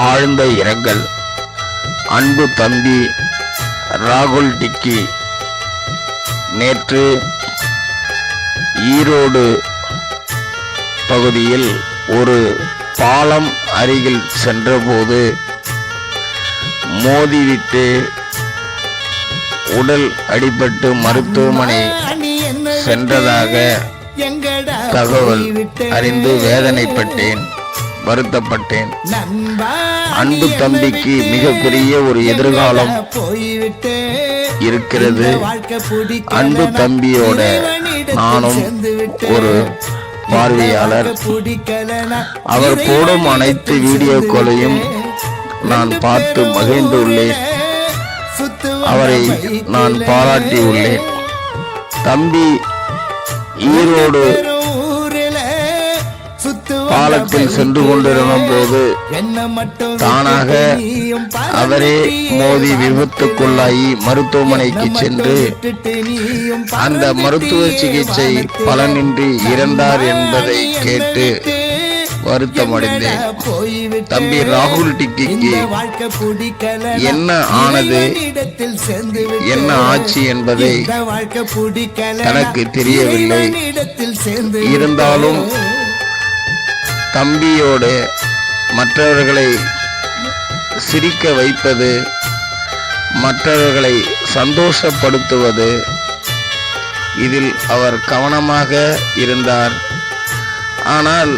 ஆழ்ந்த இரங்கல். அன்பு தம்பி ராகுல் டிக்கி நேற்று ஈரோடு பகுதியில் ஒரு பாலம் அருகில் சென்றபோது மோதிவிட்டு உடல் அடிபட்டு மருத்துவமனை சென்றதாக தகவல் அறிந்து வேதனைப்பட்டேன், வருத்தப்பட்டேன். அன்பு தம்பிக்கு மிகப்பெரிய ஒரு எதிர்காலம் இருக்கிறது. அன்பு தம்பியோட நானும் ஒரு பார்வையாளர். அவர் போடும் அனைத்து வீடியோக்களையும் நான் பார்த்து மகிழ்ந்துள்ளேன். அவரை நான் பாராட்டியுள்ளேன். தம்பி ஈரோடு பாலத்தில் சென்று கொண்டிருந்த போது தானாக அவரே மோதி விபத்துக்குள்ளாகி மருத்துவமனைக்கு சென்று அந்த மருத்துவ சிகிச்சை பலனின்றி இறந்தார் என்பதை கேட்டு வருத்தமடைந்தேன். தம்பி ராகுல் டிக்கிக்கு என்ன ஆனது, என்ன ஆட்சி என்பதை தனக்கு தெரியவில்லை. இருந்தாலும் தம்பியோடு மற்றவர்களை சிரிக்க வைப்பது, மற்றவர்களை சந்தோஷப்படுத்துவது, இதில் அவர் கவனமாக இருந்தார். ஆனால்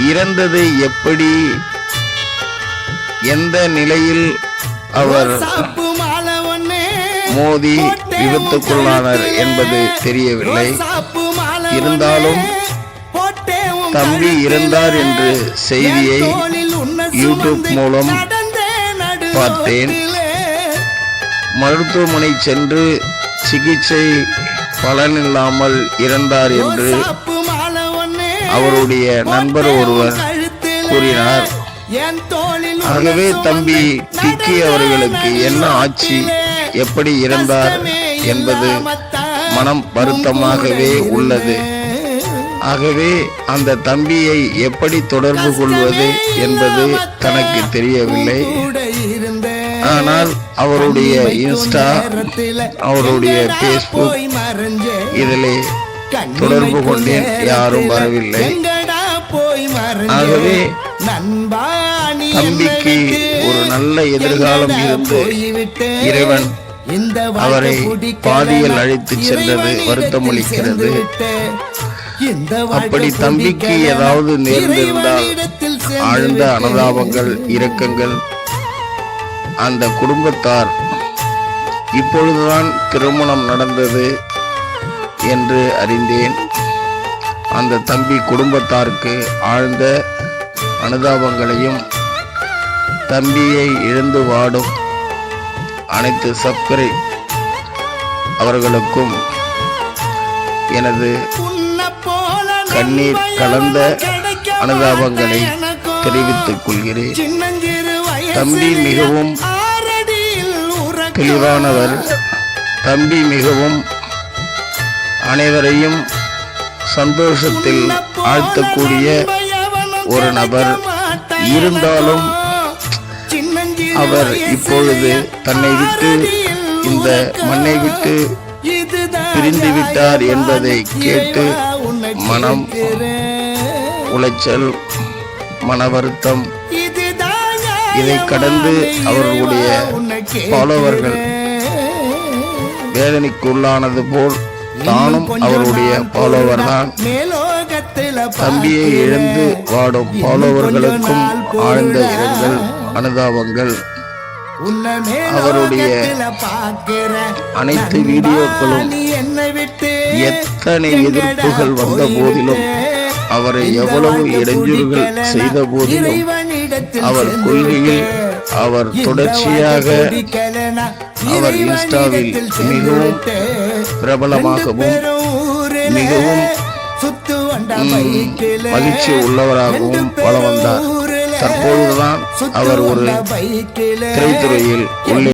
இறந்தது எப்படி, எந்த நிலையில் அவர் மோதி விபத்துக்குள்ளானார் என்பது தெரியவில்லை. இருந்தாலும் தம்பி இறந்தார் என்று செய்தியை யூடியூப் மூலம் பார்த்தேன். மருத்துவமனை சென்று சிகிச்சை பலனில்லாமல் இறந்தார் என்று அவருடைய நண்பர் ஒருவர் கூறினார். ஆகவே தம்பி டிக்கி அவர்களுக்கு என்ன ஆட்சி, எப்படி இறந்தார் என்பது மனம் வருத்தமாகவே உள்ளது. ஆகவே அந்த தம்பியை எப்படி தொடர்பு கொள்வது என்பது தனக்கு தெரியவில்லை. ஆனால் அவருடைய இன்ஸ்டா, அவருடைய பேஸ்புக் இதிலே தொடர்பு கொண்டேன், யாரும் வரவில்லை. ஆகவே தம்பிக்கு ஒரு நல்ல எதிர்காலம் இருந்து இறைவன் அவரை பாதியில் அழைத்து சென்றது வருத்தமளிக்கிறது. அப்படி தம்பிக்கு ஏதாவது நேர்ந்திருந்தால் ஆழ்ந்த அனுதாபங்கள், இரக்கங்கள். அந்த குடும்பத்தார் இப்பொழுதுதான் திருமணம் நடந்தது என்று அறிந்தேன். அந்த தம்பி குடும்பத்தாருக்கு ஆழ்ந்த அனுதாபங்களையும், தம்பியை இழந்து வாடும் அனைத்து சப்ஸ்கிரைப் அவர்களுக்கும் எனது கண்ணீர் கலந்த அனுதாபங்களை தெரிவித்துக் கொள்கிறேன். தம்பி மிகவும் தெளிவானவர். தம்பி மிகவும் அனைவரையும் சந்தோஷத்தில் ஆழ்த்தக்கூடிய ஒரு நபர். இருந்தாலும் அவர் இப்பொழுது தன்னை விட்டு, இந்த மண்ணை விட்டு பிரிந்து விட்டார் என்பதை கேட்டு மனம் உளைச்சல், மன வருத்தம், இதை கடந்து அவர்களுடைய ஃபாலோவர்கள் வேதனைக்குள்ளானது போல் தானும் அவருடைய ஃபாலோவர் தான். தம்பியை இழந்து வாடும் ஃபாலோவர்களுக்கும் ஆழ்ந்த இரங்கல், அனுதாபங்கள். அவருடைய அனைத்து வீடியோக்களும் எத்தனை எதிர்ப்புகள் வந்த போதிலும், அவரை எவ்வளவு இடைஞ்சல்கள் செய்த போதிலும், அவர் கொள்கையில் அவர் தொடர்ச்சியாக அவர் இன்ஸ்டாவில் மிகவும் பிரபலமாகவும் மிகவும் மகிழ்ச்சி உள்ளவராகவும் வளம் வந்தார். தற்போதுதான் அவர் ஒரு திரைத்துறையில் உள்ளே